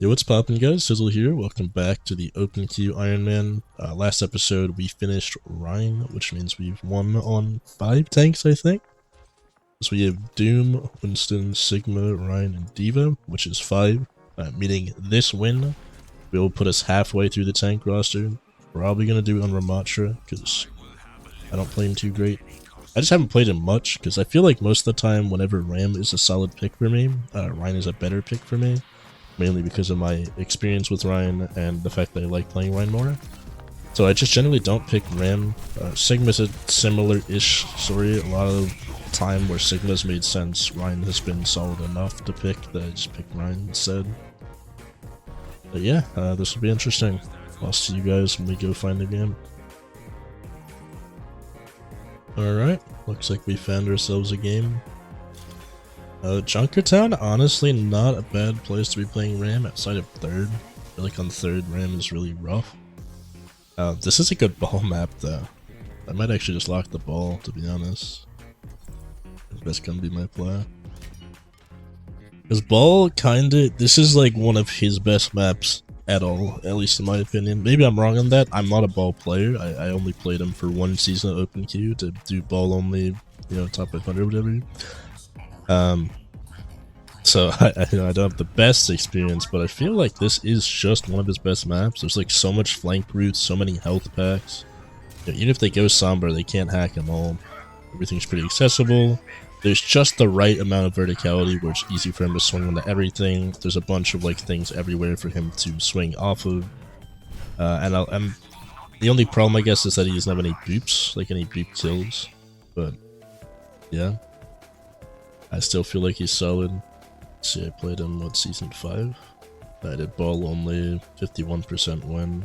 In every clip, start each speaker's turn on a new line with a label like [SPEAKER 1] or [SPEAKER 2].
[SPEAKER 1] Yo, what's poppin', guys? Sizzle here. Welcome back to the Open Queue Ironman. Last episode, we finished Rhine, which means we've won on 5 tanks, I think. So we have Doom, Winston, Sigma, Rhine, and Diva, which is 5. Meaning this win will put us halfway through the tank roster. Probably going to do it on Ramatra, because I don't play him too great. I just haven't played him much, because I feel like most of the time, whenever Ram is a solid pick for me, Rhine is a better pick for me. Mainly because of my experience with Ryan and the fact that I like playing Ryan more. So I just generally don't pick Ram. Sigma's a similar-ish story. A lot of the time where Sigma's made sense, Ryan has been solid enough to pick that I just picked Ryan instead. But yeah, this will be interesting. I'll see you guys when we go find the game. Alright, looks like we found ourselves a game. Junkertown, honestly, not a bad place to be playing Ram outside of 3rd. I feel like on 3rd, Ram is really rough. This is a good ball map, though. I might actually just lock the ball, to be honest. That's gonna be my play. Because ball, kinda, this is like one of his best maps at all, at least in my opinion. Maybe I'm wrong on that. I'm not a ball player. I only played him for 1 season of Open Queue to do ball only, you know, top 500 or whatever. So I don't have the best experience, but I feel like this is just one of his best maps. There's like so much flank routes, so many health packs. You know, even if they go somber, they can't hack them all. Everything's pretty accessible. There's just the right amount of verticality where it's easy for him to swing onto everything. There's a bunch of like things everywhere for him to swing off of. And the only problem, I guess, is that he doesn't have any boops, like any boop kills. But yeah, I still feel like he's solid. Let's see, I played him, what, season 5? I did ball only, 51% win.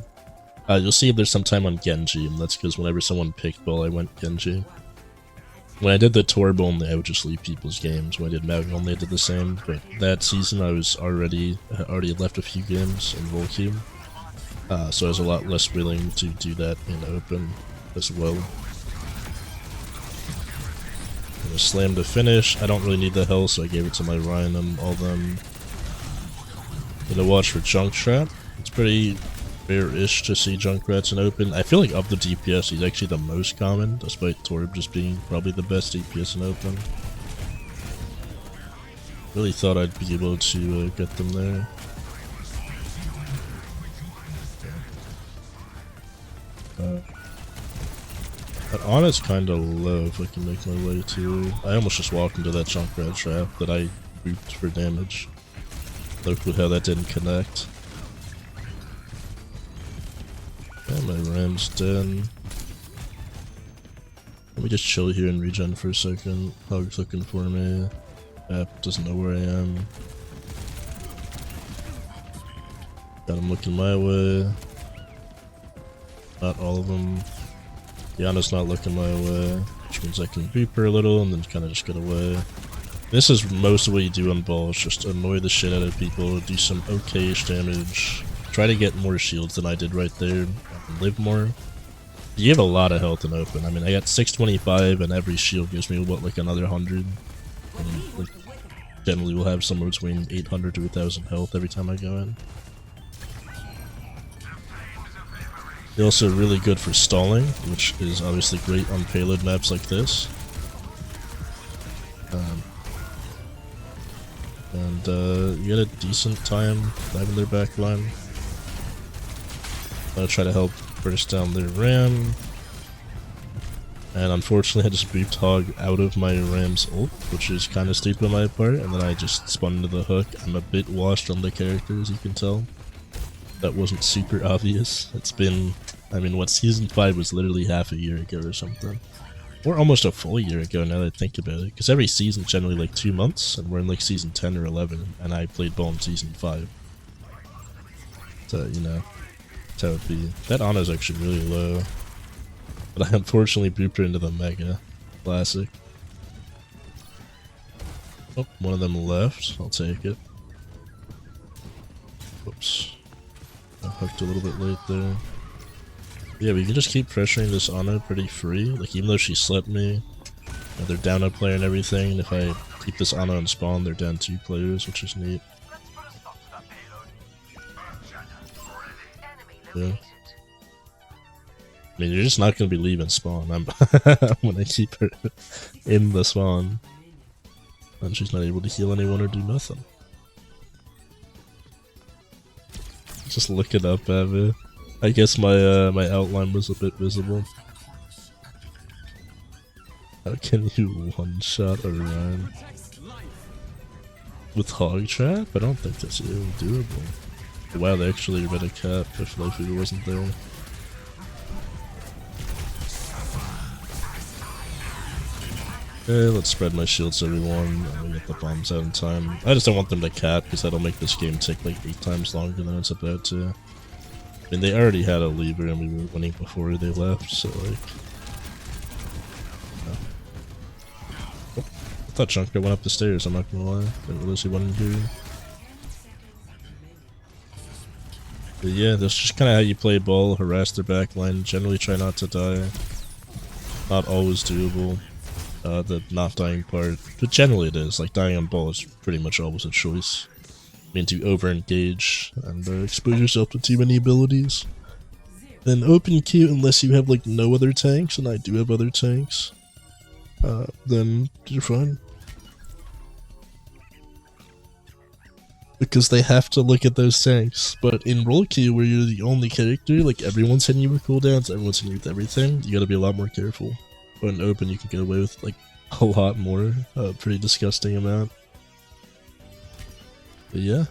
[SPEAKER 1] You'll see if there's some time on Genji, and that's because whenever someone picked ball, I went Genji. When I did the Torb only, I would just leave people's games. When I did Mag only, I did the same. But that season, I was already left a few games in Volcube. So I was a lot less willing to do that in Open as well. Slam to finish. I don't really need the health, so I gave it to my Ryan and all them. Gonna watch for Junkrat. It's pretty rare-ish to see Junkrats in Open. I feel like of the DPS, he's actually the most common, despite Torb just being probably the best DPS in Open. Really thought I'd be able to get them there. That Ana's kinda low if I can make my way to it. I almost just walked into that Junkrat trap that I booped for damage. Look at how that didn't connect. Oh, my Ram's dead. Let me just chill here and regen for a second. Hog's looking for me. App doesn't know where I am. Got him looking my way. Not all of them. Yana's not looking my way, which means I can beep her a little and then kind of just get away. This is most of what you do on balls, just annoy the shit out of people, do some okay-ish damage, try to get more shields than I did right there, and live more. You have a lot of health in Open. I mean, I got 625 and every shield gives me, what, like another 100? And like, generally we'll have somewhere between 800 to 1000 health every time I go in. They're also really good for stalling, which is obviously great on payload maps like this. You get a decent time diving their backline. I'll try to help burst down their Ram. And unfortunately I just booped Hog out of my Ram's ult, which is kind of stupid on my part, and then I just spun into the hook. I'm a bit washed on the character, as you can tell. That wasn't super obvious. It's been, I mean, what, season 5 was literally half a year ago or something. Or almost a full year ago now that I think about it. Because every season's generally like 2 months, and we're in like season 10 or 11, and I played ball in season 5. So, you know, that's how it be. That Ana's actually really low. But I unfortunately booped her into the Mega. Classic. Oh, one of them left. I'll take it. Whoops. I hooked a little bit late there. Yeah, we can just keep pressuring this Ana pretty free. Like, even though she slept me, they're down a player and everything, and if I keep this Ana on spawn, they're down 2 players, which is neat. Yeah. I mean, you're just not gonna be leaving spawn. I'm gonna keep her in the spawn. And she's not able to heal anyone or do nothing. Just look it up, Abby. I guess my my outline was a bit visible. How can you one-shot a run with Hog Trap? I don't think that's really doable. Wow, they actually read a cap if Life Eater wasn't there. Okay, let's spread my shields everyone, and we get the bombs out in time. I just don't want them to cap, because that'll make this game take like 8 times longer than it's about to. I mean, they already had a lever and we were winning before they left, so like... No. Oh, I thought Junker went up the stairs, I'm not gonna lie. Didn't realize he went in here. But yeah, that's just kinda how you play ball, harass their backline, generally try not to die. Not always doable. The not dying part, but generally it is. Like, dying on ball is pretty much always a choice. It means you over-engage and expose yourself to too many abilities. Then open queue, unless you have like no other tanks, and I do have other tanks, then you're fine. Because they have to look at those tanks. But in role queue, where you're the only character, like everyone's hitting you with cooldowns, everyone's hitting you with everything, you gotta be a lot more careful. But in open, you can get away with like a lot more, pretty disgusting amount. But yeah,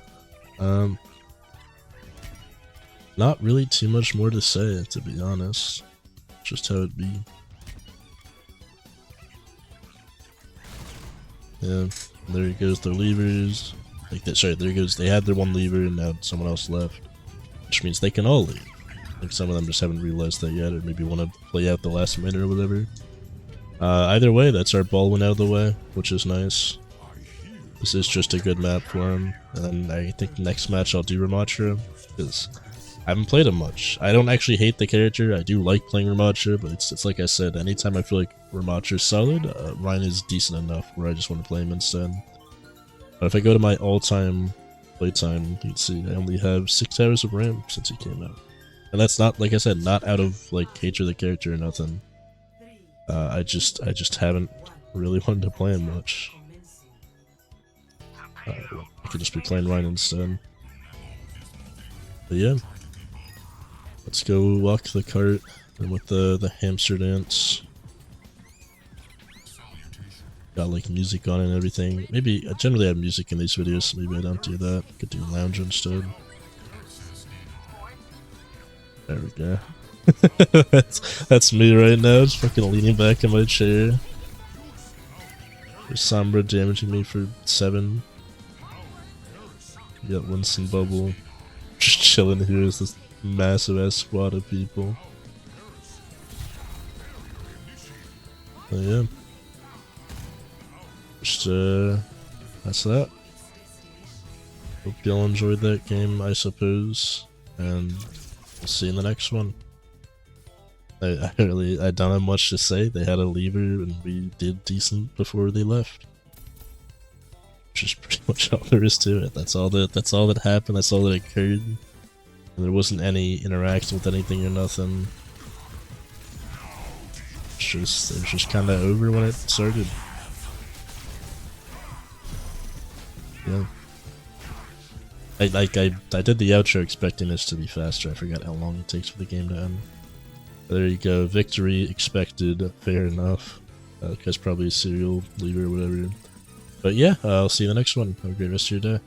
[SPEAKER 1] not really too much more to say, to be honest. Just how it be. Yeah, there goes their levers. Like that, sorry, there goes. They had their one lever, and now someone else left, which means they can all leave. Like some of them just haven't realized that yet, or maybe want to play out the last minute or whatever. Either way, that's our ball went out of the way, which is nice. This is just a good map for him, and I think the next match I'll do Ramatra, because I haven't played him much. I don't actually hate the character, I do like playing Ramatra, but it's like I said, anytime I feel like Ramatra's solid, Ryan is decent enough where I just want to play him instead. But if I go to my all-time playtime, you can see I only have 6 hours of RAM since he came out. And that's not, like I said, not out of like hatred of the character or nothing. I just haven't really wanted to play him much. I could just be playing Ryan instead. But yeah, let's go walk the cart and with the hamster dance. Got like music on and everything. Maybe I generally have music in these videos, so maybe I don't do that. I could do lounge instead. There we go. that's me right now, just fucking leaning back in my chair. There's Sombra damaging me for 7. You got Winston Bubble. Just chilling here as this massive ass squad of people. So yeah. Just that's that. Hope y'all enjoyed that game, I suppose. And we'll see you in the next one. I don't have much to say. They had a lever and we did decent before they left. Which is pretty much all there is to it. That's all that happened, that's all that occurred. And there wasn't any interaction with anything or nothing. It was just kinda over when it started. Yeah. I did the outro expecting this to be faster. I forgot how long it takes for the game to end. There you go, victory expected, fair enough. Because probably a serial leaver or whatever. But yeah, I'll see you in the next one. Have a great rest of your day.